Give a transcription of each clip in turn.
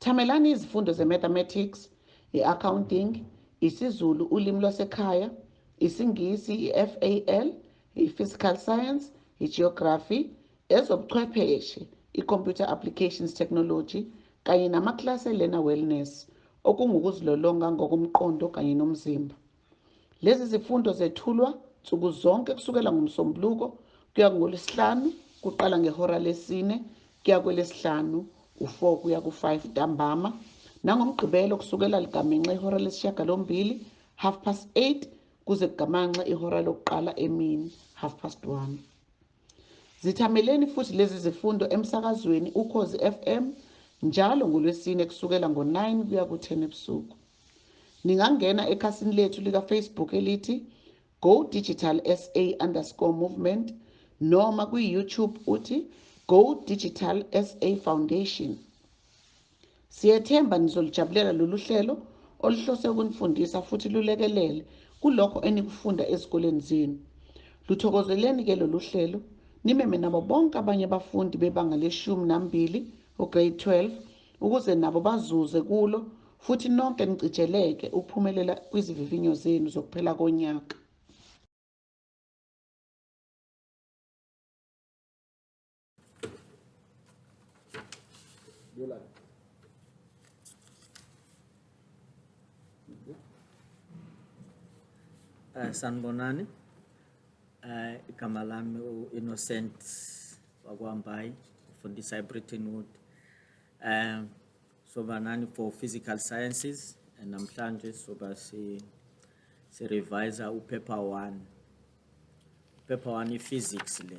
Thamelani izifundo ze-mathematics, i-accounting, isiZulu, ulimi lwasekhaya, isiNgisi, i-FAL, i-physical science, i-geography, ezobuchwepheshe, i-computer applications technology, kanye namaklasi e-learner wellness, okungukuzilolonga ngokomqondo kanye nomzimba. Lezi zifundo zethulwa nsuku zonke kusukela ngoMsombuluko kuya ngoLwesihlanu, kuqala ngehora lesine kuya kwelesihlanu, u-4 kuya ku-5 ntambama, nangoMgqibelo kusukela ligamanxe ihora lesishiyagalombili, 8:30, kuze kugamanxe ihora lokuqala emini, 1:30. Zithameleni futhi lezi zifundo emsakazweni Ukhozi FM njalo ngoLwesine kusukela ngo-9 kuya ku-10 ebusuku. Ningangena ekhasini lethu lika-Facebook elithi Go Digital SA_movement noma kwi-YouTube uthi Go Digital SA Foundation. Siyethemba nizolijabulela lolu hlelo oluhlose ukunifundisa futhi lulekelele kulokho enikufunda ezikoleni zenu. Luthokozeleni-ke lolu hlelo, nimeme nabo bonke abanye abafundi bebanga le-12 grade 12 ukuze nabo bazuze kulo futhi nonke nicijeleke ukuphumelela kwizivivinyo zenu zokuphela konyaka. Sanibonani, igama lami u-Innocent wakwambayi, ufundisa eBrittonwood. Soba nani for physical sciences, namhlanje soba si revise upaper 1. Paper 1 physics le.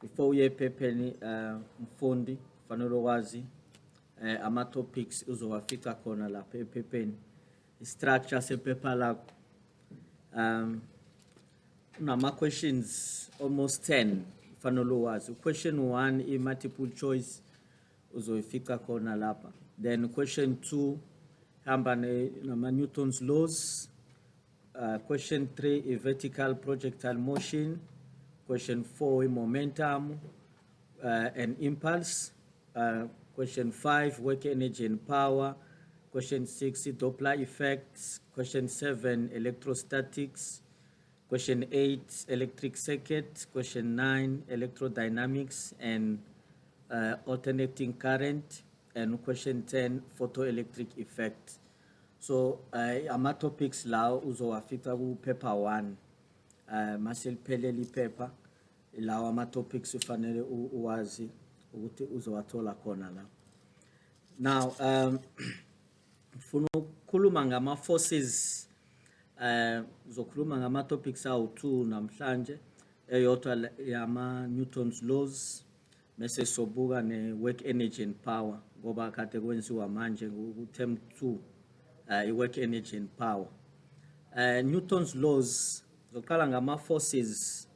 Before uye ephepheni mfundi fanele ukwazi ama topics uzowafica khona lapha ephepheni. Structure sepaper lakho unama questions almost 10 fanele uwazi. Question 1 i multiple choice uzoyifica khona lapha. Then question 2 hamba nama Newton's laws. Question 3 i vertical projectile motion. Question 4 i momentum and impulse. Question 5 work energy and power. Question 6 Doppler effects. Question 7 electrostatics. Question 8 electric circuit. Question 9 electrodynamics and alternating current. And question 10 photoelectric effect. So ama topics lawo uzowafika ku paper 1. Maseliphelele iphepha lawo ama topics ufanele uwazi ukuthi uzowathola khona la. Now ufuna ukukhuluma ngama forces, uzokhuluma ngama topics awu2 namhlanje. Eyodwa yama Newton's laws, bese sobuka ne work energy and power ngoba kade kwenziwa manje ku term 2 i work energy and power. Newton's laws zoqala ngama forces.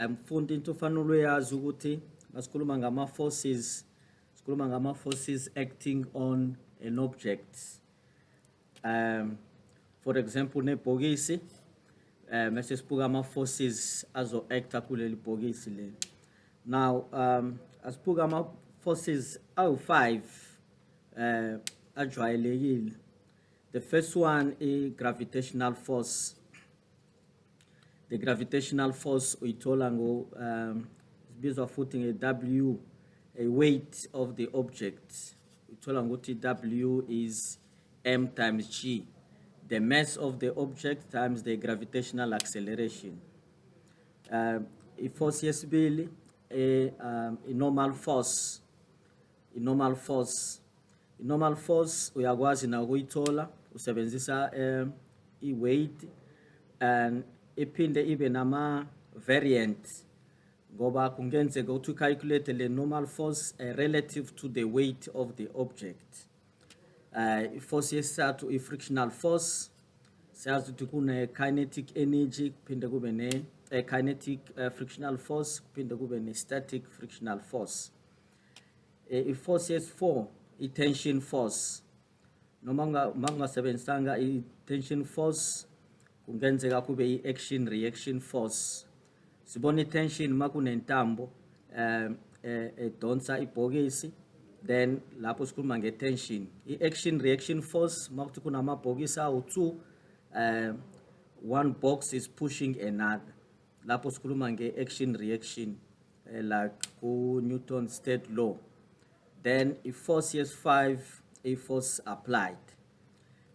Mfundi into fanele uyazi ukuthi masikhuluma ngama forces, sikhuluma ngama forces acting on an object. For example nebhokisi, mase sibuka ama forces azo acta kuleli bhokisi le. Now asibuka ama forces awu5 ajwayelekile. The first one is gravitational force. The gravitational force uyithola ngo sibizwa futhi nge-W, a weight of the object. Uyithola ngokuthi W is m times g, the mass of the object times the gravitational acceleration. Force yesibili normal force. Normal force uyakwazi na ukuyithola usebenzisa i-weight and iphinde ibe nama variant ngoba kungenzeka ukuthi calculate le normal force relative to the weight of the object. Force yesithathu i-frictional force, siyazi ukuthi kune kinetic energy kuphinde kube ne kinetic frictional force kuphinde kube ne static frictional force. I-force yesi4 i-tension force, noma ungasebenzisanga i-tension force kungenzeka kube i-action reaction force. Sibona i-tension makunentambo edonsa ibhokisi then lapho sikhuluma nge-tension. I-action reaction force makuthi kunamabhokisi awu-2, one box is pushing another. Lapho sikhuluma nge-action reaction, like ku-Newton's third law. Then if force is 5, a force applied,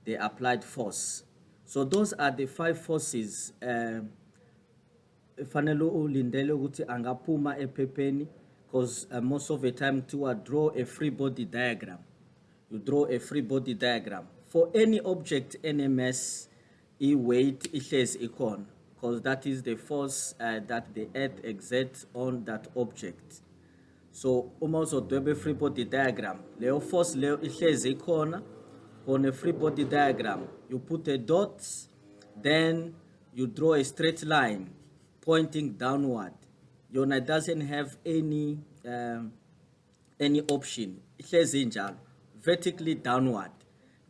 the applied force. So those are the 5 forces fanele ulindele ukuthi angaphuma ephepheni, because most of the time to draw a free body diagram. You draw a free body diagram for any object NMS. Weight ihlezi ikhona, because that is the force that the earth exerts on that object. So uma uzodweba free body diagram, leyo force leyo ihlezi ikhona. On a free body diagram, you put a dot, then you draw a straight line pointing downward. Yona doesn't have any option. Ihlezi injalo, vertically downward.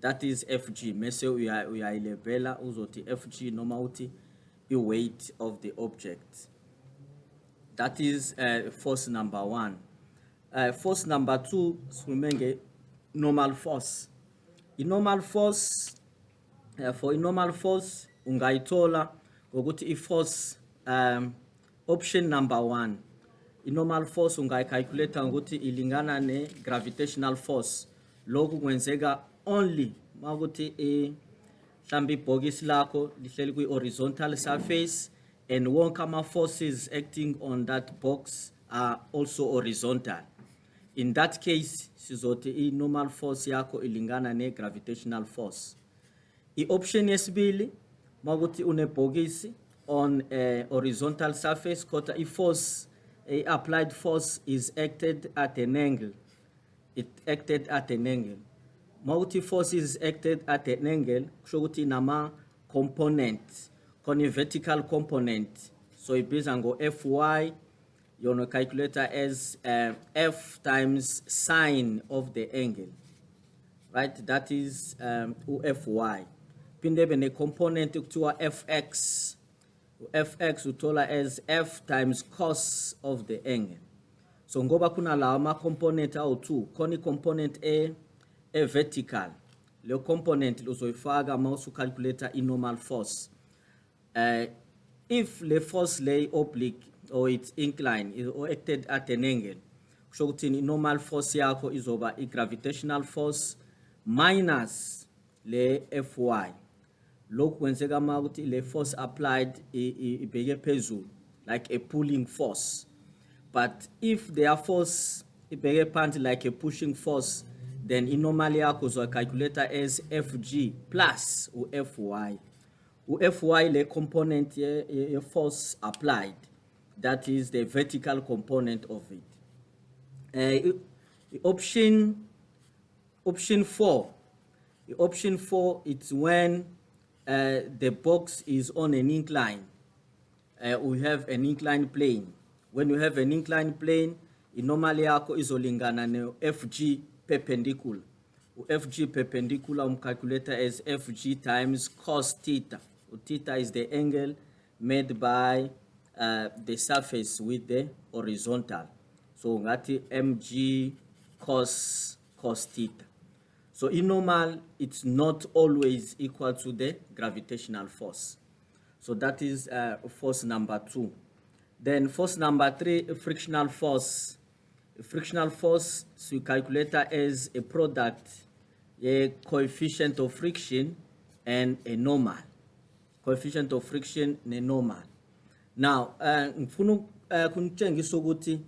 That is FG. Mese uyayilebela uzothi FG noma uthi i-weight of the object. That is force number 1. Force number 2, sikhulume normal force. I-normal force, for i-normal force ungayithola ngokuthi i-force, option number 1, i-normal force ungayicalculate ngokuthi ilingana ne-gravitational force. Lokhu kwenzeka only makuthi mhlambe ibhokisi lakho lihleli kwi-horizontal surface and wonke ama-forces acting on that box are also horizontal. In that case, sizothi i-normal force yakho ilingana ne-gravitational force. I-option yesibili, makuthi unebhokisi on a horizontal surface, kodwa i-force, applied force is acted at an angle. It acted at an angle. Makuthi force is acted at an angle, kusho ukuthi nama component, kone vertical component. So ibizwa ngo Fy, you calculate as F times sine of the angle, right? That is Fy. Phinde be ne component kuthiwa Fx. Fx uthola as F times cos of the angle. So ngoba kuna lawa ma component awu-2, khona component a vertical. Le component uzoyifaka mawusu calculate i-normal force. If the force lay oblique or it's inclined or acted at an angle, kusho ukuthi i-normal force yakho izoba i-gravitational force minus le Fy. Lokhu kwenzeka ma ukuthi le force applied ibheke phezulu, like a pulling force. But if their force ibheke phansi like a pushing force, then i-normal yakho uzocalculate as Fg plus u-Fy. U-Fy le component ye force applied, that is the vertical component of it. Option 4. Option 4, it's when the box is on an incline. We have an inclined plane. When you have an inclined plane, i-normal yakho izolingana ne-Fg perpendicular. Fg perpendicular calculator as Fg times cos theta. Theta is the angle made by the surface with the horizontal. So ngati mg cos theta. So in normal, it's not always equal to the gravitational force. So that is force number 2. Then force number 3, frictional force. Frictional force, so you calculate as a product, a coefficient of friction and a normal. Coefficient of friction and a normal. Now, ngifuna kunitshengisa ukuthi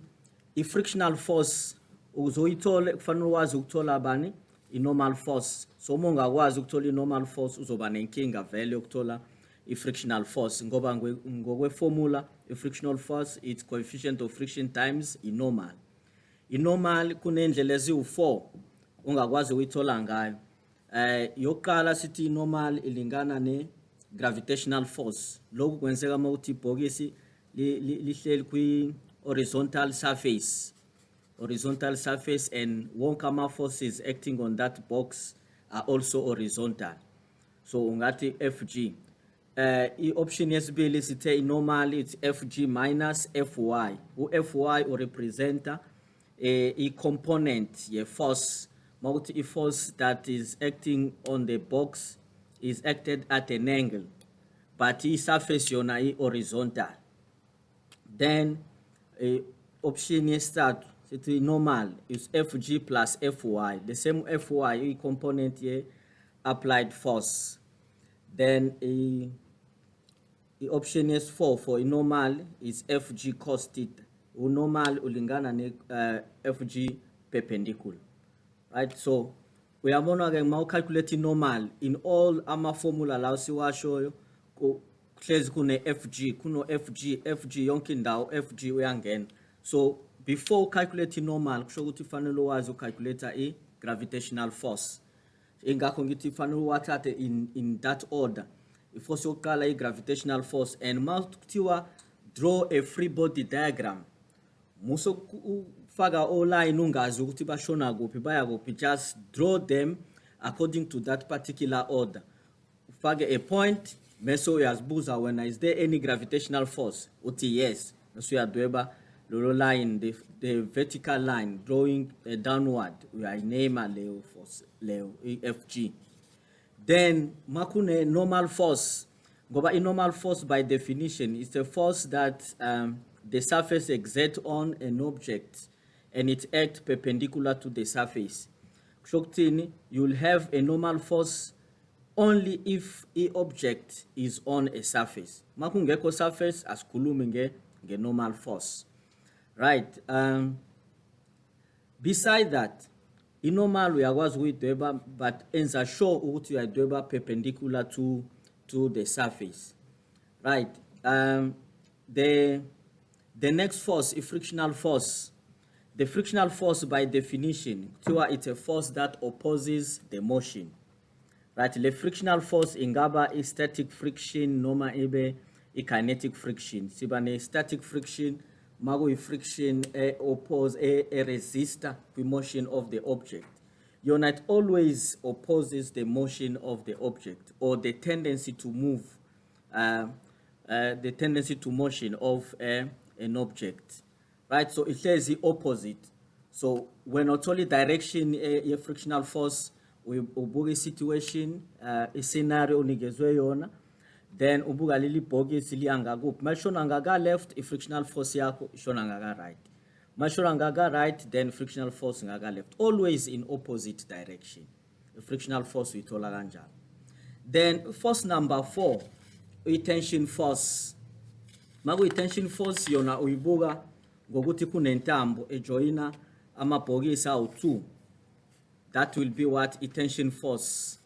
i-frictional force uzoyithola kufanele wazi ukuthola bani i-normal force. So uma ungakwazi ukuthola i-normal force uzoba nenkinga vele ukuthola i-frictional force ngoba ngokwe-formula i-frictional force it's coefficient of friction times i-normal. I-normal kunendlela eziwu-4 ungakwazi ukuyithola ngayo. Yokuqala sithi i-normal ilingana ne-gravitational force. Lokhu kwenzeka uma uthi ibhokisi lihleli kwi-horizontal surface. Horizontal surface and wonke ama-forces acting on that box are also horizontal. So ungati Fg. I-option yesibili sithe i-normal it's Fg minus Fy. U-Fy urepresenta a component ye force mawukuthi a force that is acting on the box is acted at an angle but i-surface yona i-horizontal. Then option yesithathu sithi normal is Fg plus Fy, the same Fy i-component ye applied force. Then option yesi-4 for normal is Fg cos theta. Normal ulingana ne Fg perpendicular. Right, so uyabona ke uma ucalculate normal in all ama formula la siwashoyo hlezi kune Fg kuno Fg yonke indawo Fg uyangena. So before calculate normal kusho ukuthi fanele wazi ucalculate i-gravitational force. Ingakho ngithi fanele uwathathe in that order. Iforce yokuqala i-gravitational force and mawuthiwa draw a free body diagram. Muso ufaka online ungazi ukuthi bashona kuphi baya kuphi, just draw them according to that particular order. Ufake a point bese uyazibuza wena is there any gravitational force, uthi yes, bese uyadweba lolo line, the vertical line drawing downward, uyayiname leyo force leyo Fg. Then makune normal force, ngoba i-normal force by definition is a force that the surface exerts on an object and it acts perpendicular to the surface. Kusho you'll have a normal force only if a object is on a surface. Makungekho surface asikhulumi nge normal force. Right. Beside that, i-normal uyakwazi ukuyidweba but enza sure ukuthi uyadweba perpendicular to the surface. Right. The next force is frictional force. The frictional force by definition, it's a force that opposes the motion. Right, the frictional force ingaba is static friction noma ibe kinetic friction. Sibane static friction mago friction oppose a resistor the motion of the object. It always opposes the motion of the object or the tendency to move, the tendency to motion of an object. Right, so it says the opposite. So when not only direction a frictional force ubuka situation a scenario unigezwe yona, then ubuka lili bhokisi liyanga kuphi. Mashona ngaka left i-frictional force yakho ishona ngaka right. Mashona ngaka right, then frictional force ngaka left. Always in opposite direction. The frictional force uyithola kanjalo. Then force number 4, tension force. Maku tension force yona uyibuka ngokuthi kunentambo ejoyina amabhokisi awu2. That will be what tension force.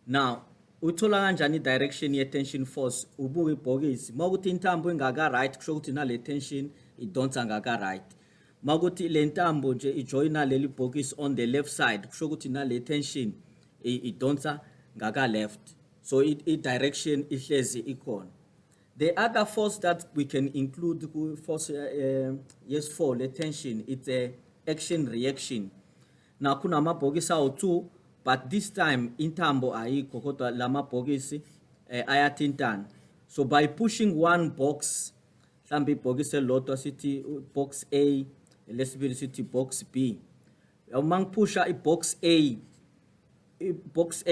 Now, uthola kanjani direction ye tension force ubuka ibhokisi. Makuthi intambo ingaka right kusho ukuthi na le tension idonsa ngaka right. Makuthi le ntambo nje ijoyina leli bhokisi on the left side kusho ukuthi na le tension idonsa ngaka left. So direction ihlezi ikhona. The other force that we can include force yes for the tension, it's a action reaction. Now kuna amabhokisi awu2 but this time intambo ayikho kodwa lamabhokisi ayathintana. So by pushing one box, mhlambe ibhokisi elodwa sithi box A, lesibili sithi box B. Uma ngipusha box A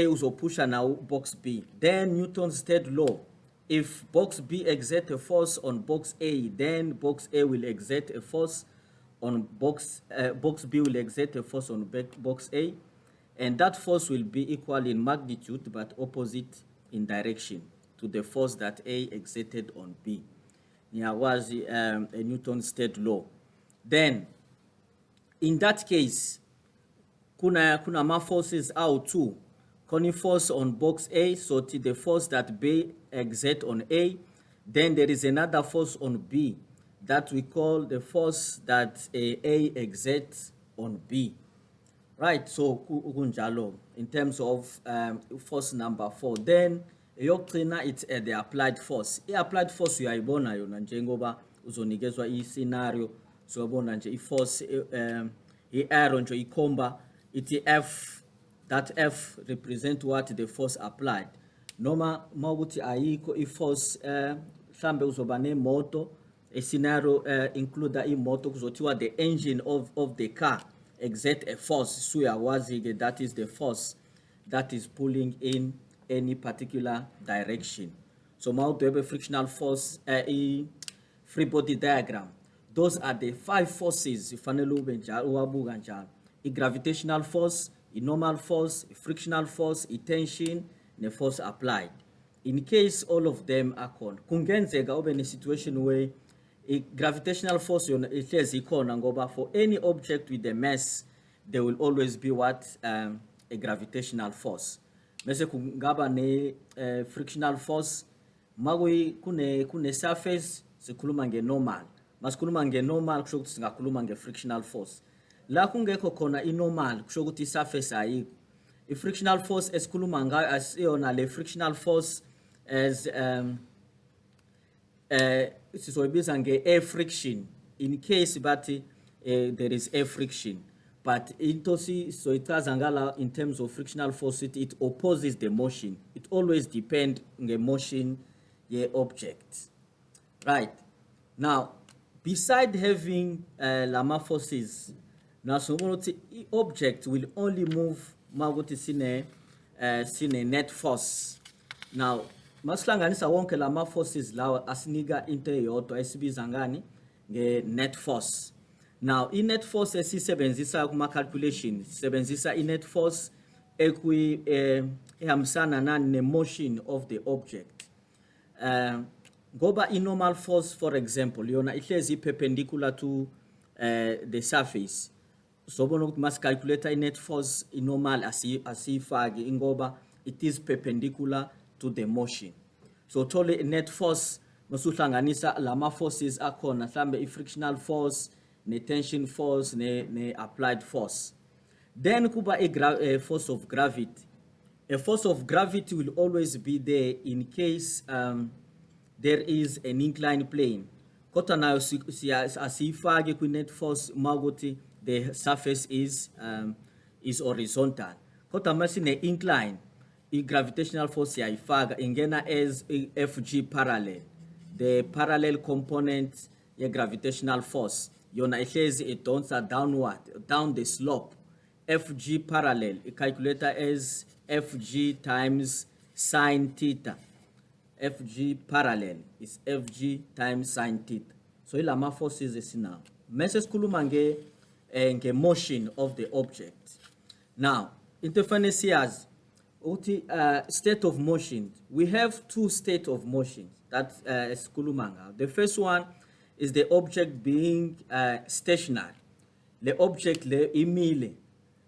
uzopusha now box B. Then Newton's third law, if box B exerts a force on box A, then box A will exert a force on box B will exert a force on box A, and that force will be equal in magnitude but opposite in direction to the force that A exerted on B. Here was a Newton's third law. Then, in that case, kuna ma forces out2. Koni force on box A, so the force that B exert on A, then there is another force on B that we call the force that A exerts on B. Right, so kunjalo in terms of force number 4. Then yokugcina it's the applied force. I-applied force uyayibona yona njengoba uzonikezwa i-scenario so yabona nje i-force i-arrow nje ikhomba ithi F. That F represent what the force applied. Noma mawukuthi ayikho i-force mhlambe uzoba nemoto a scenario include imoto kuzothiwa the engine of the car exert a force suyawazi-ke that is the force that is pulling in any particular direction. So mawudwebe frictional force free body diagram, those are the 5 forces ifanele ube njalo uwabuka njalo: i-gravitational force, i-normal force, i-frictional force, i-tension ne-force applied. In case all of them are khona, kungenzeka ube ne-situation where i-gravitational force yona ihlezi ikhona ngoba for any object with a mass there will always be what a gravitational force. Bese kungaba ne-frictional force kune surface sikhuluma nge-normal, masikhuluma nge-normal kusho ukuthi singakhuluma nge-frictional force. La kungekho khona i-normal kusho ukuthi i-surface ayikho. I-frictional force esikhuluma ngayo asiyona le frictional force as sizoyibiza nge-air friction in case bathi there is air friction, but into sizoyichaza ngala in terms of frictional force it opposes the motion. It always depends on the motion object. Right. Now, beside having lama forces, now so object will only move maguti sine net force. Now, masihlanganisa wonke lama forces lawa asinika into eyodwa esibiza ngani nge-net force. Now, i-net force esisebenzisa kuma calculation sisebenzisa i-net force ehambisana nani ne-motion of the object. Ngoba i-normal force, for example, yona ihlezi perpendicular to the surface. So bona ukuthi masicalculate i-net force i-normal asiyifaki ingoba it is perpendicular to the motion. So thole i-net force masuhlanganisa lama forces akhona mhlambe i-frictional force, ne-tension force, ne-applied force. Then kuba a force of gravity. A force of gravity will always be there in case there is an inclined plane. Kota nayo asiyifake kwi-net force maguti the surface is horizontal. Kota masine incline, i-gravitational force yayifaka ingena as FG parallel. The parallel component ye-gravitational force yona ihlezi idonsa downward, down the slope. FG parallel, i-calculator as FG times sine theta. FG parallel is FG times sine theta. So ilama forces esinawo. Mase sikhuluma nge motion of the object. Now, interferences uthi state of motion. We have 2 states of motion that sikhuluma ngawo. The first one is the object being stationary. Le object le imile.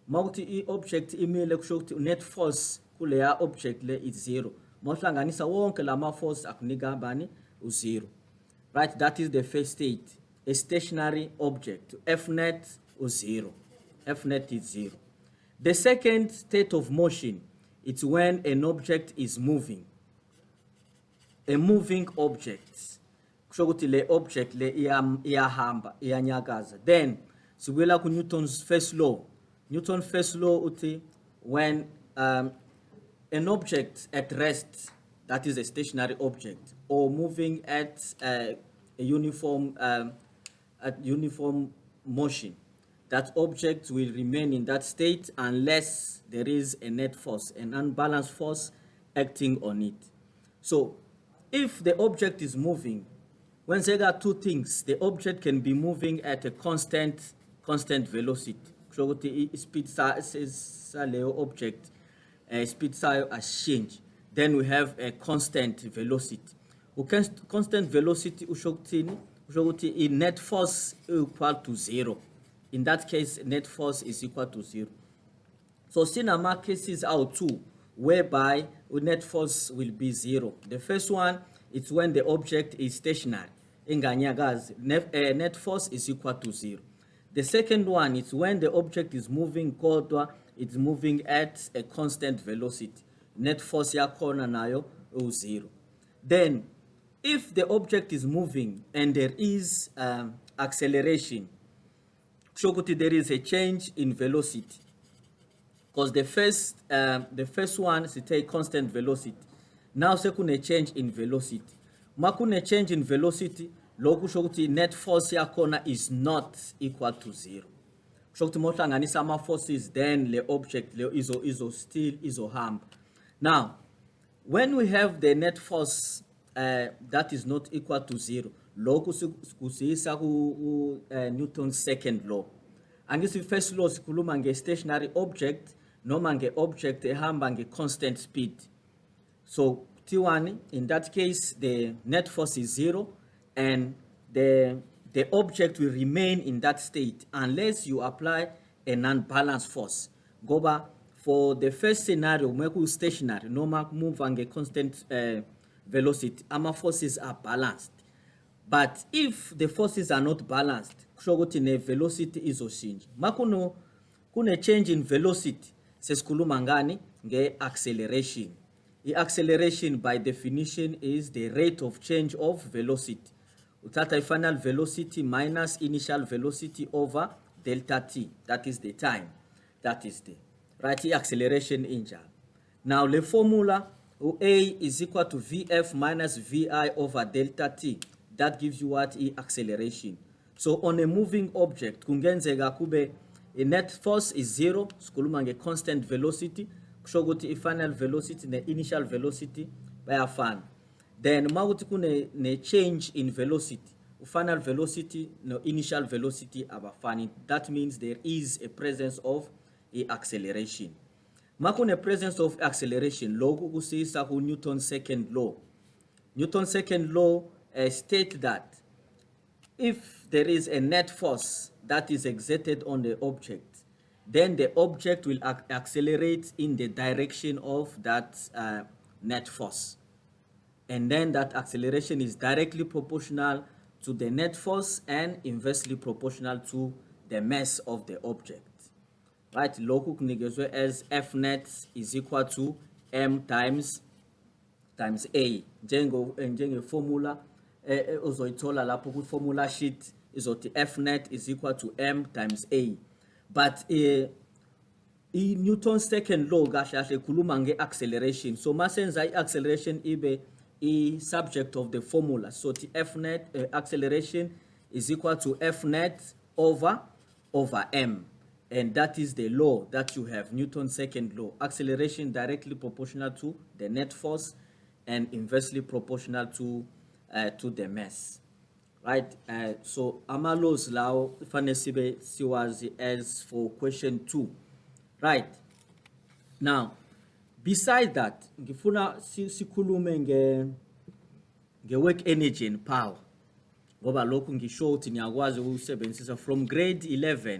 Mawuthi i-object imile kusho ukuthi net force kuleya object le is 0. Mawuhlanganisa wonke lama force akunika bani u0. Right, that is the first state. A stationary object. F net is 0. F net is 0. The second state of motion, it's when an object is moving. A moving object. Kusho ukuthi le object le iyahamba, iyanyakaza. Then sibuyela ku Newton's first law. Newton's first law uthi when an object at rest, that is a stationary object, or moving at a uniform motion, that object will remain in that state unless there is a net force, an unbalanced force acting on it. So, if the object is moving, when there are 2 things, the object can be moving at a constant velocity. So speed object speed has changed. Then we have a constant velocity. Constant velocity ushokutini net force equal to 0. In that case, net force is equal to 0. So cinema cases are 2 whereby net force will be 0. The first one is when the object is stationary. Net force is equal to 0. The second one is when the object is moving, it's moving at a constant velocity. Net force yakhona nayo 0. Then, if the object is moving and there is acceleration, there is a change in velocity. Because the first one is a constant velocity. Now, second a change in velocity. Makune change in velocity, lokhu kusho ukuthi net force yakhona is not equal to 0. Kusho ukuthi mohlanganisa ama forces then le object le still izohamba. Now when we have the net force that is not equal to 0, lokhu kusiyisa ku Newton's second law. Angisi first law sikhuluma nge stationary object noma nge object ehamba nge constant speed. So T1, in that case the net force is 0 and the object will remain in that state unless you apply a non-balanced force. Goba for the first scenario, meku stationary, no move and a constant velocity, ama forces are balanced. But if the forces are not balanced, kushokuthi velocity izoshintsha. Makuno kune change in velocity, sesikhuluma ngani nge acceleration. The acceleration by definition is the rate of change of velocity. Uthatha final velocity minus initial velocity over delta t, that is the time, that is the right acceleration injal. Now the formula A is equal to Vf minus Vi over delta t, that gives you what acceleration. So on a moving object kungenzeka kube a net force is 0, sikhuluma nge constant velocity, kusho ukuthi final velocity ne initial velocity bayafana. Then mawuthi kune change in velocity, final velocity no initial velocity abafani. That means there is a presence of a acceleration. Makune presence of acceleration, lokhu kusiyisa ku Newton's second law. Newton's second law states that if there is a net force that is exerted on the object, then the object will accelerate in the direction of that net force. And then that acceleration is directly proportional to the net force and inversely proportional to the mass of the object. Right, lokhu kunigezwe as F net is equal to M times A. Njenge formula uzoyithola lapho ku formula sheet izothi F net is equal to M times A. But Newton's second law kahle khuluma nge acceleration. So masenza acceleration ibe subject of the formula. So the F net acceleration is equal to F net over M. And that is the law that you have, Newton's second law. Acceleration directly proportional to the net force and inversely proportional to the mass. Right? So ama laws law fanesibe siwazi as for question 2. Right? Now, besides that, ngifuna sikhulume nge work energy and power. Ngoba lokhu ngisho ukuthi niyakwazi ukusebenzisa from grade 11.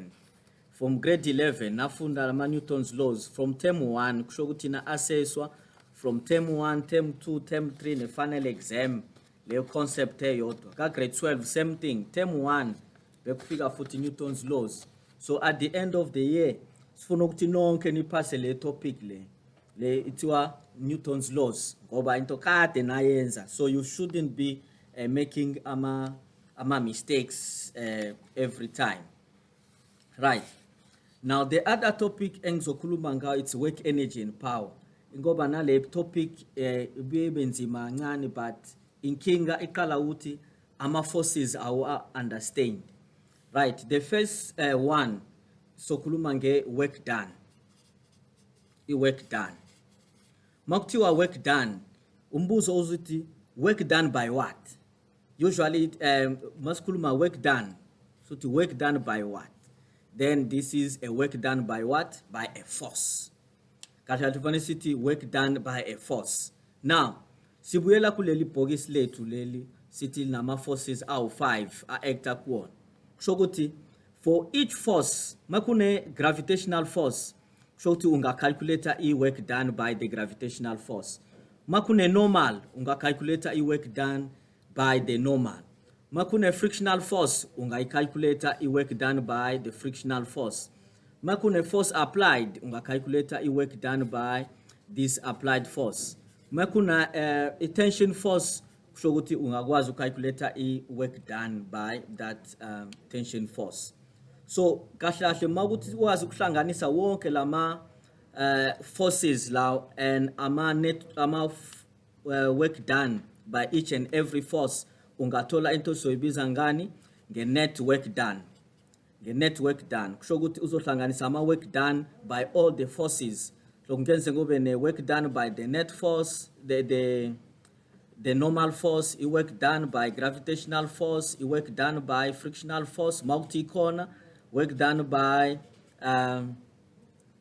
From grade 11 nafunda ama Newton's laws from term 1 kusho ukuthi na assesswa from term 1, term 2, term 3 ne final exam le concept eyodwa. Ka grade 12 same thing, term 1 bekufika futhi Newton's laws. So at the end of the year sifuna ukuthi nonke niphase le topic le ithiwa Newton's laws ngoba into kade nayenza. So you shouldn't be making ama mistakes every time. Right. Now the other topic engizokhuluma ngayo it's work energy and power. Ngoba nale topic ibenzima kancane but inkinga iqala ukuthi ama forces are understand. Right, the first one sokhuluma nge work done. Work done. Makuthiwa work done, umbuzo uzuthi work done by what? Usually masikhuluma work done. So to work done by what? Then this is a work done by what? By a force. City work done by a force. Now, sibuyela kuleli bhokisi lethu leli sithi nama forces awu 5 acta kuwona. Kusho ukuthi for each force makune gravitational force kusho ukuthi unga calculate work done by the gravitational force. Makune normal unga calculate work done by the normal. Makune frictional force unga calculate work done by the frictional force. Makune force applied unga calculate work done by this applied force. Makuna a tension force kusho ukuthi ungakwazi calculate work done by that tension force. So kahle mawukuthi wazi ukuhlanganisa wonke lama forces law and ama work done by each and every force ungathola into soyibiza ngani nge-net work done. Nge-net work done kusho ukuthi uzohlanganisa ama-work done by all the forces. So kungenze kube ne-work done by the net force, the normal force, i-work done by gravitational force, i-work done by frictional force, multi-corner, work done by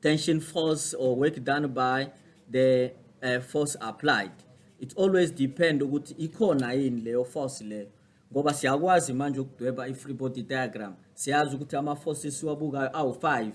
tension force, or work done by the force applied. It always depends ukuthi ikhona yini leyo force leyo, ngoba siyakwazi manje ukudweba i-free body diagram. Siyazi ukuthi ama-forces siwabukayo awu-5.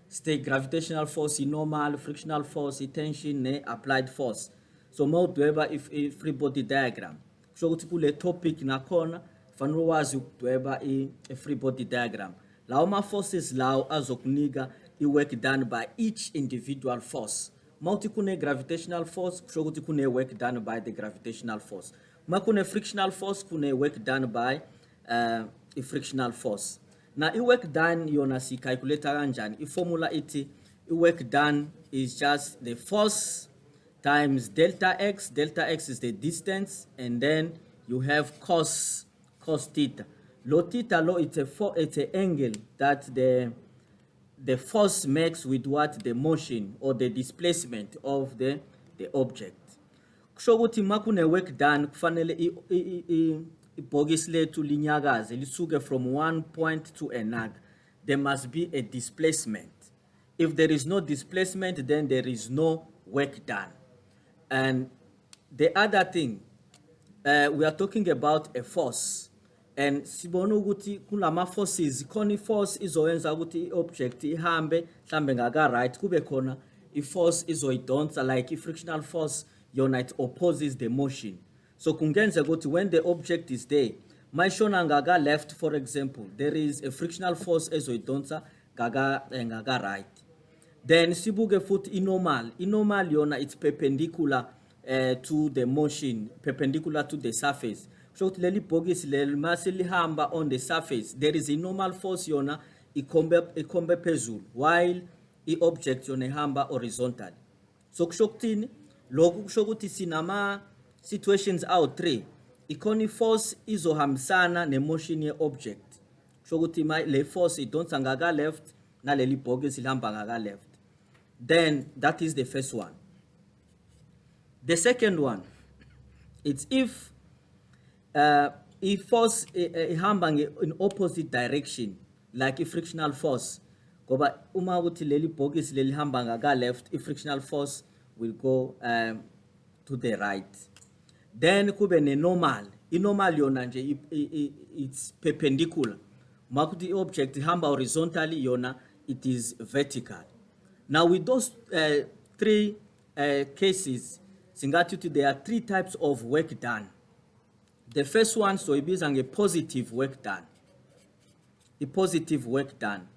Stay gravitational force, i-normal, frictional force, i-tension, ne-applied force. So uma udweba i-free body diagram, kusho ukuthi kule topic nakhona fanele wazi ukudweba i-free body diagram. Lawo ma-forces lawo azokunika i-work done by each individual force. Mauti kune gravitational force, kusho ukuthi kune work done by the gravitational force. Ma kune frictional force, kune work done by a frictional force. Na i-work done yona si calculate kanjani. I-formula iti i-work done is just the force times delta x. Delta x is the distance, and then you have cos theta. Lo theta lo it's an angle that the force makes with what the motion or the displacement of the object. Kusho ukuthi makune work done kufanele ibhokisi lethu linyakaze lisuke from one point to another. There must be a displacement. If there is no displacement, then there is no work done. And the other thing, we are talking about a force. And sibona ukuthi kulama forces khona force izoyenza ukuthi i-object ihambe mhlambe ngaka right, kube khona i-force izoyidonsa like i-frictional force yona it opposes the motion. So kungenze ukuthi when the object is there, mayishona ngaka left for example, there is a frictional force ezoyidonsa ngaka right. Then sibuke futhi i-normal yona it's perpendicular to the motion, perpendicular to the surface. So leli bhokisi leli mase lihamba on the surface, there is a normal force yona ikhombe phezulu while i-object yona ihamba horizontal. So kusho ukuthini lokhu? Kusho ukuthi sinama situations awu-3. Ikhona force izohambisana ne-motion ye-object. Kusho ukuthi le force idonsa ngaka left, naleli bhokisi lihamba ngaka left. Then that is the first one. The second one, it's if force ihamba in opposite direction, like a frictional force. Ngoba uma ukuthi leli bhokisi leli hamba ngaka left, a frictional force will go to the right. Then kube ne normal. I-normal yona nje it's perpendicular. Makuthi i-object hamba horizontally, yona it is vertical. Now with those 3 cases, singathi there are 3 types of work done. The first one, so ibiza a positive work done. A positive work done.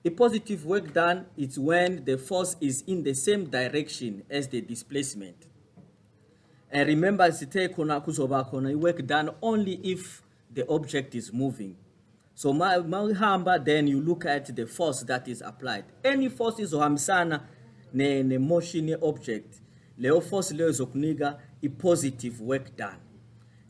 A positive work done is when the force is in the same direction as the displacement. And remember, kuzoba work done only if the object is moving. So mahamba, then you look at the force that is applied. Any force is hamsana ne motion object. Leo force leo zokuniga a positive work done.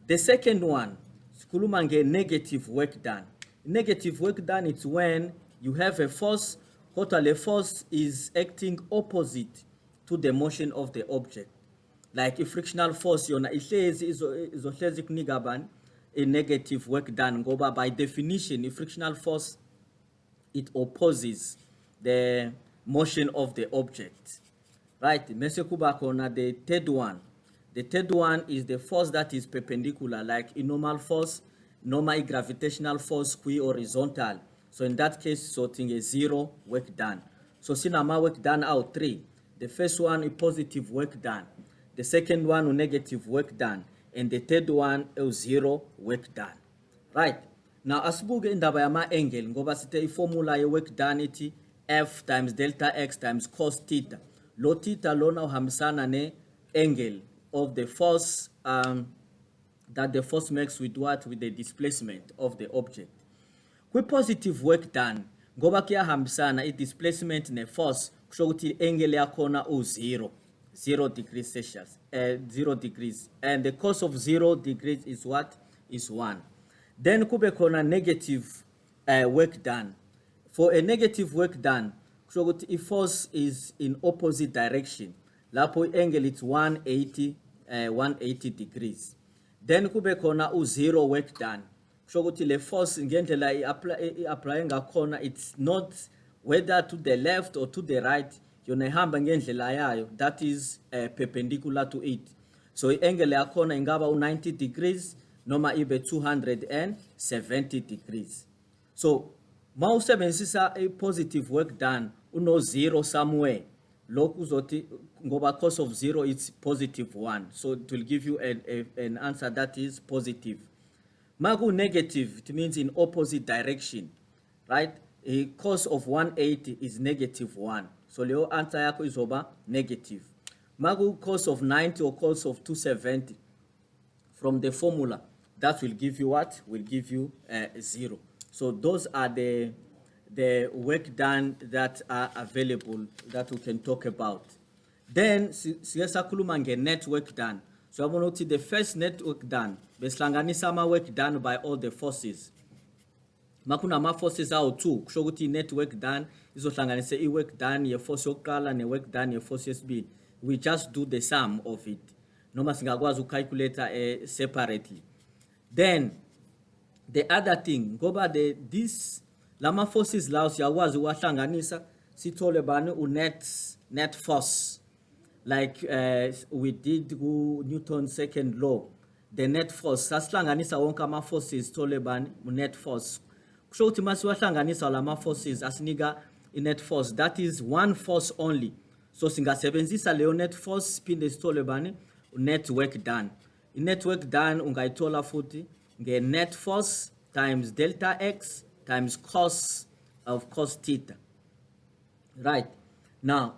The second one, skulumange negative work done. Negative work done is when you have a force, total force is acting opposite to the motion of the object. Like a frictional force, yona izohlezi kuniga ban a negative work done. Ngoba by definition, a frictional force it opposes the motion of the object. Right? Mese kuba kona the third one. The third one is the force that is perpendicular, like a normal force, normal gravitational force, qui horizontal. So in that case, sorting a 0 work done. So sinama work done out 3. The first one is positive work done. The second one is negative work done. And the third one is 0 work done. Right? Now, asibuke indaba yama angle, ngoba site i-formula ye work done iti F times delta X times cos theta. Lo theta lona uhambisana ne angle of the force that the force makes with what? With the displacement of the object. Kwi positive work done, ngoba kuyahambisana i-displacement ne force, kusho ukuthi angle yakhona u-0 degrees Celsius, 0 degrees. And the cos of 0 degrees is what? is 1. Then kube khona negative work done. For a negative work done, kusho ukuthi i-force is in opposite direction. Lapho i-angle it's 180 degrees. Then kube khona u-0 work done. Kusho ukuthi le force ngendlela i-apply ngakhona, it's not whether to the left or to the right, yona ihamba ngendlela yayo, that is perpendicular to it. So i-angle yakhona ingaba u-90 degrees noma ibe 270 degrees. So ma usebenzisa a positive work done, uno 0 somewhere, lokhu uzothi ngoba cos of 0 it's positive 1, so it will give you an answer that is positive. Magu negative, it means in opposite direction, right? A cos of 180 is negative 1, so leo answer yako izoba negative. Magu cos of 90 or cos of 270, from the formula, that will give you what? Will give you 0. So those are the work done that are available that we can talk about. Then siyasakhuluma nge-net work done. So I want to see the first net work done. Besihlanganisa ama work done by all the forces. Makuna ama forces awu-2. Kusho ukuthi net work done izohlanganisa i-work done ye-force yokuqala ne-work done ye-force yesibili. We just do the sum of it. Noma singakwazi ucalculate separately. Then the other thing, ngoba this lama forces lawo siyakwazi uwahlanganisa sithole bani net force, like we did ku Newton's second law. The net force sasihlanganisa wonke ama forces sithole bani net force. Kusho ukuthi masiwahlanganisa lama forces asinika i-net force, that is one force only. So singasebenzisa leyo net force phinde sithole bani net work done. I-net work done ungayithola futhi nge-net force times delta x times cos of cos theta. Right. Now,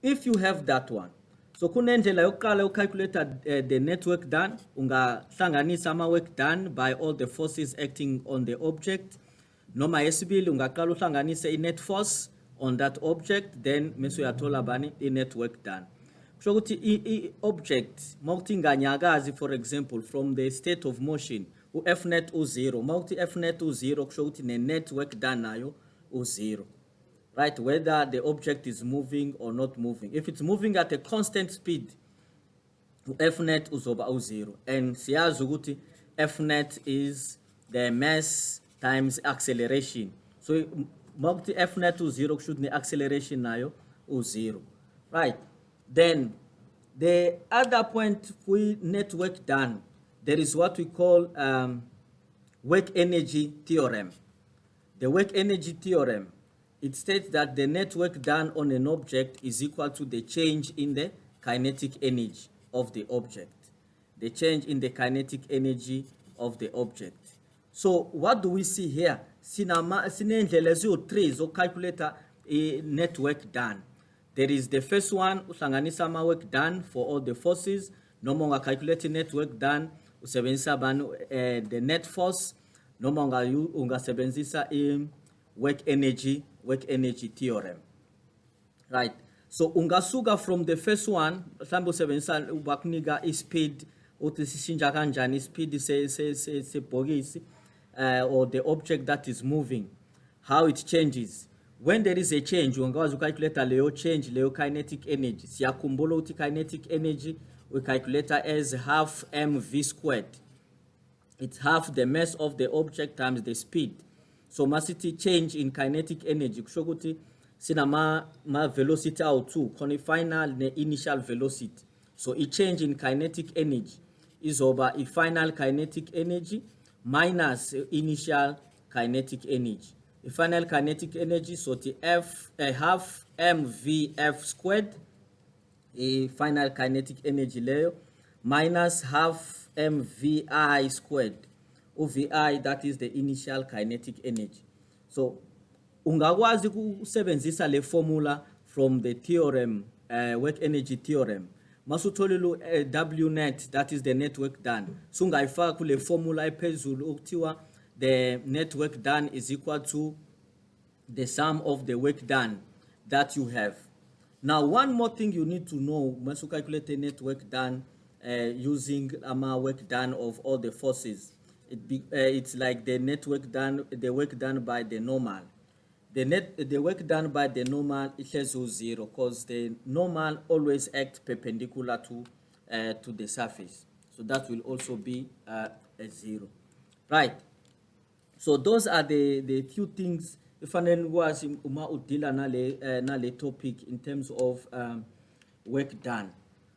if you have that one, so kunendlela yokuqala ucalculate the net work done, ungahlanganisa ama work done by all the forces acting on the object. Noma yesibili ungaqala uhlanganise i-net force on that object, then mase uyathola bani i-net work done. Kusho ukuthi i-object mawukuthi inganyakazi, for example, from the state of motion, u-F net u-0. Mawukuthi F net u-0 kusho ukuthi ne-net work done nayo u-0. Right, whether the object is moving or not moving. If it's moving at a constant speed, F net uzoba u-0. And siyazi ukuthi F net is the mass times acceleration. So mawukuthi F net u-0 kusho ukuthi ne-acceleration nayo u-0. Right. Then the other point we net work done, there is what we call work energy theorem. The work energy theorem, it states that the net work done on an object is equal to the change in the kinetic energy of the object. The change in the kinetic energy of the object. So what do we see here? Sinendlela eziwu-3 zokukhalculate a net work done. There is the first one, uhlanganisa ama work done for all the forces. Noma ungacalculate net work done, usebenzisa the net force. Noma ungasebenzisa work energy theorem. Right. So ungasuka from the first one, mhlambe usebenzisa bakunika i-speed, uthi sishintsha kanjani i-speed sebhokisi or the object that is moving, how it changes. When there is a change, ungakwazi ucalculate leyo change, leyo kinetic energy. Siyakhumbula ukuthi kinetic energy we calculate as half mv squared. It's half the mass of the object times the speed. So massive change in kinetic energy kusho ukuthi sinama velocity awu-2 khona i-final ne-initial velocity. So a change in kinetic energy is over a final kinetic energy minus initial kinetic energy. The final kinetic energy, so the half mvf squared, a final kinetic energy layer, minus half mvi squared. OVI, that is the initial kinetic energy. So ungakwazi kusebenzisa le formula from the theorem, work energy theorem. Masutholile W net, that is the net work done. So ungayifaka kule formula ephezulu okuthiwa the net work done is equal to the sum of the work done that you have. Now, one more thing you need to know, once you calculate the net work done using work done of all the forces, it's like the work done by the normal. The work done by the normal it has 0 because the normal always act perpendicular to the surface. So that will also be a 0. Right. So those are the few things ifanele ukwazi uma udila nale topic in terms of work done.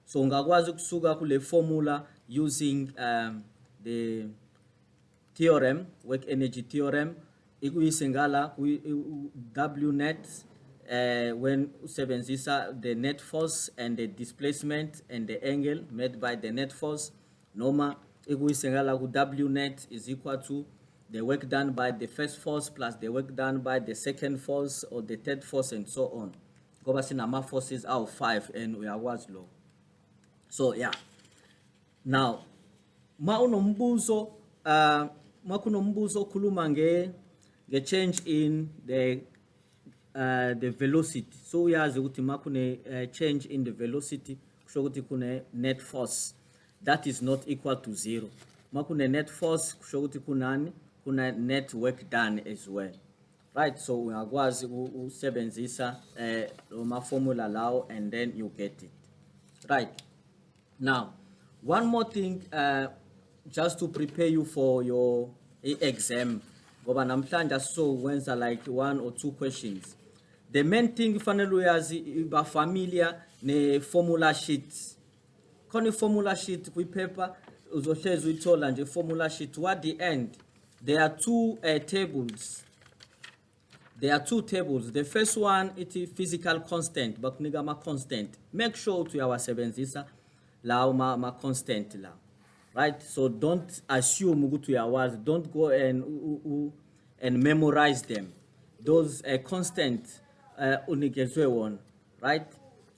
So ungakwazi ukusuka kule formula using the theorem, work energy theorem, ikuyise ngala W net when usebenzisa the net force and the displacement and the angle made by the net force, noma ikuyise ngala W net is equal to the work done by the first force plus the work done by the second force or the third force and so on. Ngoba sinama forces out 5 and uyakwazi lo. So yeah. Now, ma kunombuzo khuluma change in the velocity. So uyazi ukuthi ma kune change in the velocity kusho ukuthi kune net force that is not equal to 0. Ma kune net force kusho ukuthi kunani? Kuna net work done as well. Right? So uyakwazi usebenzisa ma formula lawo and then you get it. Right? Now, one more thing, just to prepare you for your exam. Ngoba namhlanje so wenza like 1 or 2 questions. The main thing fanele uyazi ba familiar ne formula sheet. Koni formula sheet kwi paper uzohlezi uyithola nje formula sheet at the end. There are 2 tables. There are 2 tables. The first one it is physical constant, bakunika ma constant. Make sure to yawasebenzisa lawo ma constant la. Right? So don't assume ukuthi uyawazi. Don't go and memorize them. Those constant unikezwe wona, right?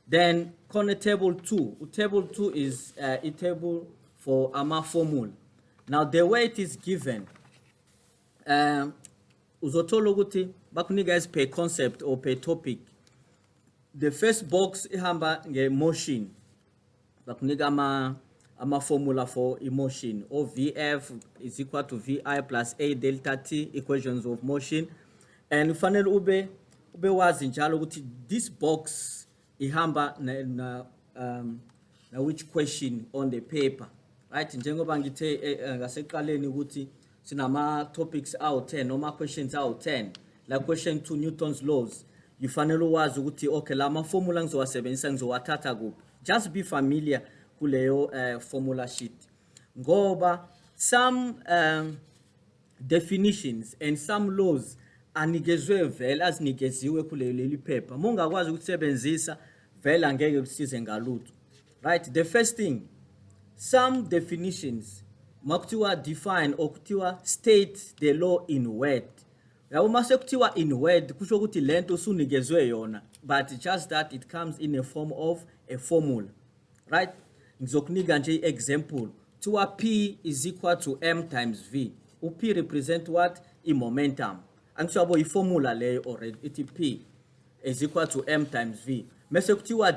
Then kone table 2. Table 2 is a table for ama formula. Now the way it is given, uzothola ukuthi bakunika as per concept or per topic. The first box ihamba nge-motion. Bakunika ama formula for emotion, or VF is equal to VI plus A delta T, equations of motion. And ufanele ube wazi njalo ukuthi this box ihamba na which question on the paper. Right? Njengoba ngithe ngaseqaleni ukuthi sinama topics out 10 noma questions out 10. Like question 2 Newton's laws. Ufanele wazi ukuthi okay lama formula ngizowasebenzisa ngizowathatha kuphi. Just be familiar kuleyo formula sheet. Ngoba some definitions and some laws anikezwe vele azinikeziwe kuleli paper. Mongakwazi ukusebenzisa vele angeke kusize ngalutho. Right? The first thing, some definitions makuthiwa define or kuthiwa state the law in word. Yabo mase kuthiwa in word kusho ukuthi lento usunikezwe yona, but just that it comes in a form of a formula. Right? Ngizokunika nje example. Kuthiwa P is equal to M times V. P represent what? Momentum. Angisho I formula leyo already. It P is equal to M times V. Mase kuthiwa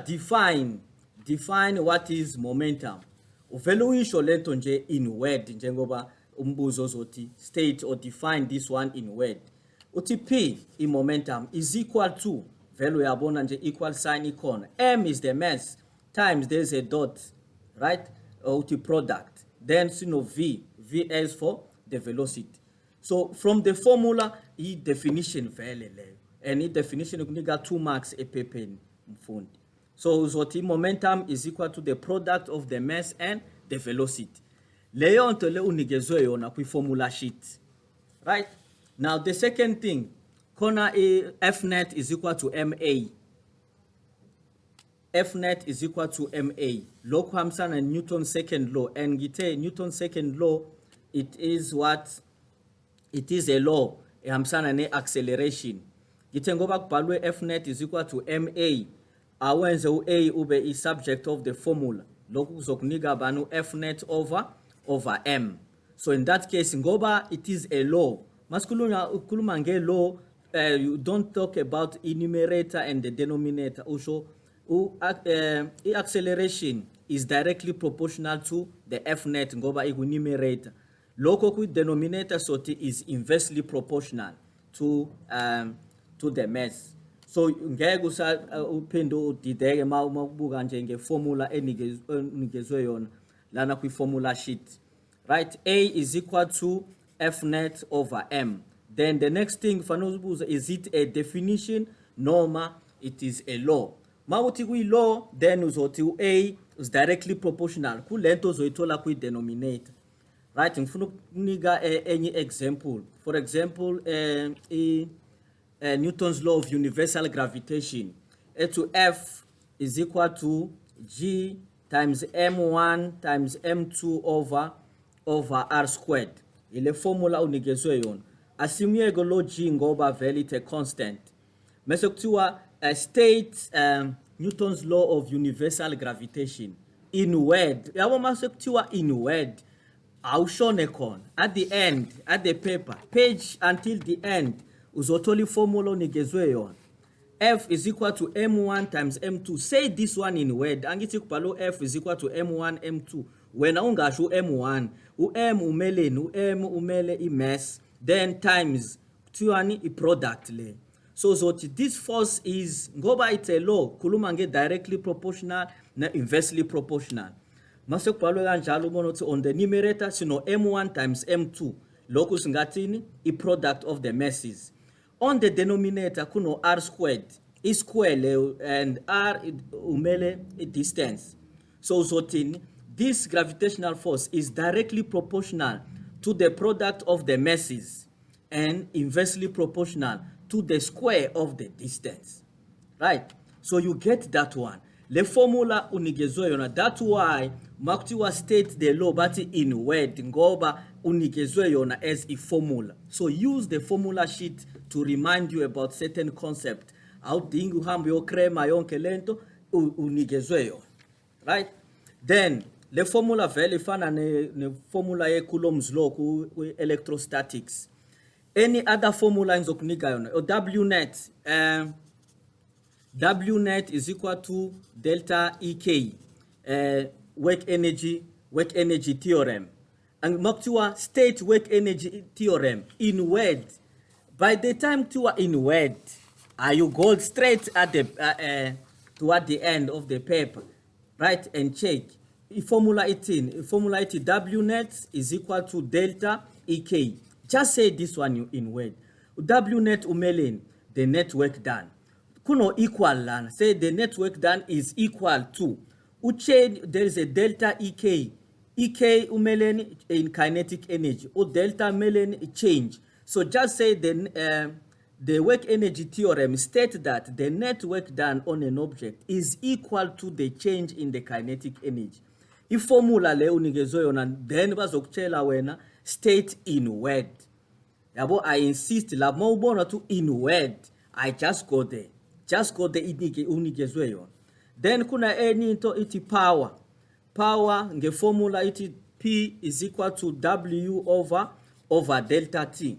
define what is momentum. Uvele uyisho lento nje in word njengoba umbuzo zothi state or define this one in word. Uthi P momentum is equal to vele uyabona nje equal sign ikhona. M is the mass times there's a dot, right? Uthi product. Then V is for the velocity. So from the formula definition vele leyo. And definition ukunika 2 marks ephepheni mfundi. So uzothi momentum is equal to the product of the mass and the velocity. Leyo nto le unikezwe yona kwi formula sheet. Right? Now the second thing, khona F net is equal to MA. F net is equal to MA. Lokhu hamsana Newton's second law, and ngithe Newton's second law, it is what? It is a law hamsana ne acceleration. Ngithe ngoba kubhalwe F net is equal to MA. Awenze A ube is subject of the formula. Lokhu kuzokunika banu F net over M. So in that case, ngoba it is a law. Maskuluma nge law, you don't talk about numerator and the denominator. Also, acceleration is directly proportional to the F net ngoba iku numerator. lokho kwi-denominator sothi is inversely proportional to the mass. So ngeke uphinde udideke uma ubuka nje ngeformula enikezwe yona lana kwi-formula sheet. Right, A is equal to F net over M. Then the next thing, is it a definition? Noma, it is a law. Mawuthi kuyi-law, then uzothi A is directly proportional. Kulento uzoyithola kwi-denominator. Right, ngifuna ukunika enye example. For example, Newton's law of universal gravitation. To F is equal to G times M1 times M2 over R squared. Ile formula unikezwe yona. Assume lo G ngoba vele it's a constant. Mase kuthiwa state Newton's law of universal gravitation in word. Yabo mase kuthiwa in word. Awushone khona at the end, at the paper page until the end uzothola formula unikezwe yona. F is equal to M1 times M2. Say this one in word. Angithi kubhalo F is equal to M1 M2. Wena ungasho M1, M umeleni, M umele i-mass, then times kuthiwani i-product le. So this force is ngoba it's a law, khuluma directly proportional na inversely proportional. Mase kubhalwe kanjalo ubona ukuthi on the numerator sino M1 times M2. Lokhu singathini i-product of the masses. On the denominator kuno R squared, I square le and R umele a distance. So this gravitational force is directly proportional to the product of the masses and inversely proportional to the square of the distance. Right? So you get that one. Le formula unikezwe yona. That's why makutiwa state the law but in word ngoba unikezwe yona as a formula. So use the formula sheet to remind you about certain concept. Awudingi uhambe yokrema yonke lento unikezwe yona. Right? Then le formula vele ifana ne formula ye Coulomb's law ku electrostatics. Any other formula ngizokunika yona. W net W net is equal to delta EK, work energy theorem. And makutiwa state work energy theorem in word. By the time you are in word, you go straight at the toward the end of the paper, right, and check. Formula 18, W net is equal to delta EK. Just say this one in word. W net umelen, the net work done. Kuno equal lan, say the net work done is equal to. Uche, there is a delta EK. EK umelen in kinetic energy. Or delta melen change. So just say the work energy theorem states that the net work done on an object is equal to the change in the kinetic energy. If formula le unikezwe yona, then bazokutshela wena state in word. Yabo, I insist la mawubona to in word. I just go there. Just go there unikezwe yona. Then kuna any into iti power. Power nge formula iti P is equal to W over delta T.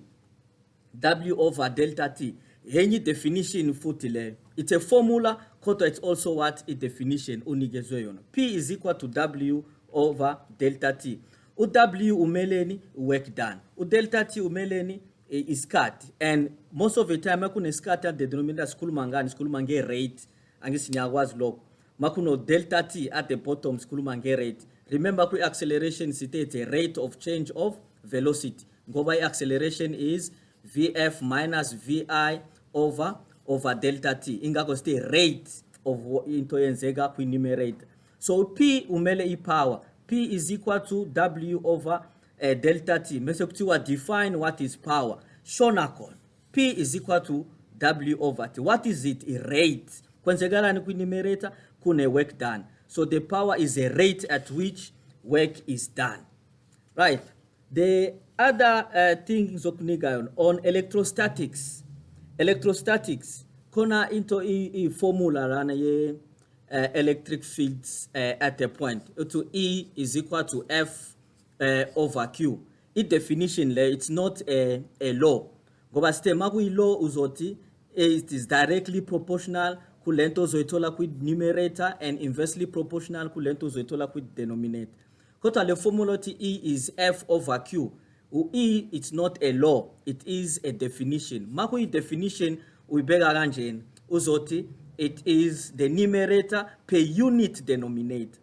W over delta T. Any definition futile. It's a formula, koto it's also what a definition unikezwe yona. P is equal to W over delta T. U W umeleni work done. U delta T umeleni is cut. And most of the time makune scat at the denominator skulumange rate. Angisinyagwazi log. Makuno delta T at the bottom skulumange rate. Remember ku acceleration it's a rate of change of velocity. Go by acceleration is Vf minus Vi over delta T. Ingako stay rate of into yenzeka ku numerator. So P umele I power. P is equal to W over delta T. Mese kutiwa define what is power. Shonakon. P is equal to W over T. What is it? A rate. Kwenzekala ni ku numerator kune work done. So the power is a rate at which work is done. Right. The other things on electrostatics. Electrostatics kona into a formula rana ye electric fields at a point. To E is equal to F over Q. In definition, it's not a law. Goba stemaku law uzoti, it is directly proportional kulento zoitola with numerator and inversely proportional kulento zoitola with denominator. Kota le formula E is F over Q. U-E, it's not a law, it is a definition. Maku definition uyibeka kanjeni uzothi it is the numerator per unit denominator.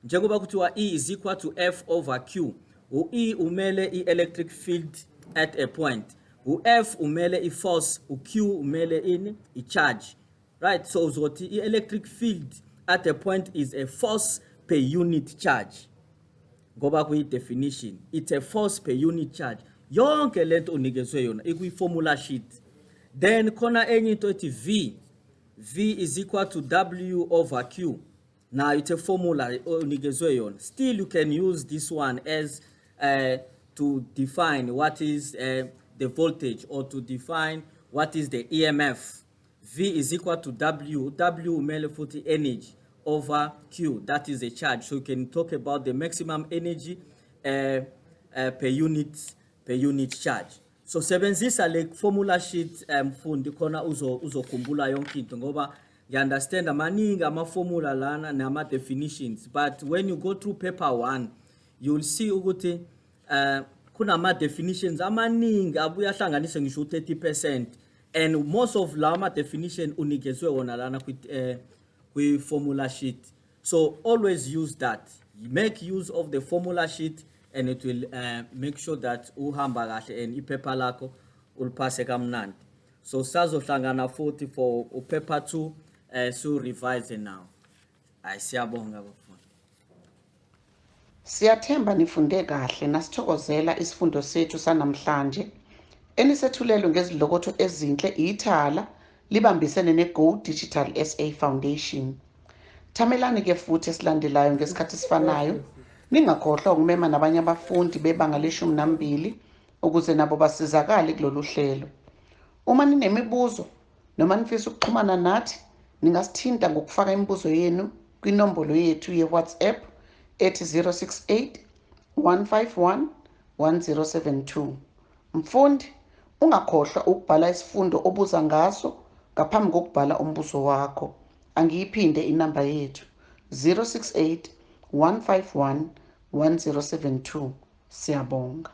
Njengoba kuthiwa E is equal to F over Q. U-E umele i-electric field at a point. U-F umele i-force, u-Q umele ini i-charge. Right, so uzothi i-electric field at a point is a force per unit charge. Ngoba kuyi-definition, it's a force per unit charge. Yonke lento unikezwe yona ikuyi-formula sheet. Then khona enye into ethi V. V is equal to W over Q. Now it's a formula unikezwe yona. Still you can use this one as to define what is the voltage, or to define what is the EMF. V is equal to W. W umele futhi energy over Q, that is a charge. So you can talk about the maximum energy per unit charge. So sebenzisa le formula sheet mfundi khona uzokhumbula yonke into, ngoba you understand amaningi ama formula lana nama definitions, but when you go through paper 1 you will see ukuthi kuna ama definitions amaningi abuya hlanganise ngisho 30%, and most of lama definition unikezwe wona lana kwi formula sheet. So always use that. Make use of the formula sheet, and it will make sure that uhamba kahle and iphepha lakho ulipase kamnandi. So sazohlangana futhi for paper 2 so revise now. Siyabonga bafundi. Siyathemba nifunde kahle nasithokozela isifundo sethu sanamhlanje. Enisethulelwe ngezilokotho ezinhle Ithala libambisene ne-Go Digital SA Foundation. Thamelani ke futhi esilandelayo ngesikhathi sifanayo. Ningakhohlwa ukumema nabanye abafundi bebanga le-12 ukuze nabo basizakale kulolu hlelo. Uma ninemibuzo noma nifisa ukuxhumana nathi, ningasithinta ngokufaka imibuzo yenu kwinombolo yethu ye-WhatsApp ethi 068 151 1072. Mfundi, ungakhohlwa ukubhala isifundo obuza ngaso ngaphambi kokubhala umbuzo wakho. Angiyiphinde inamba yethu 068 151 1072. Siyabonga.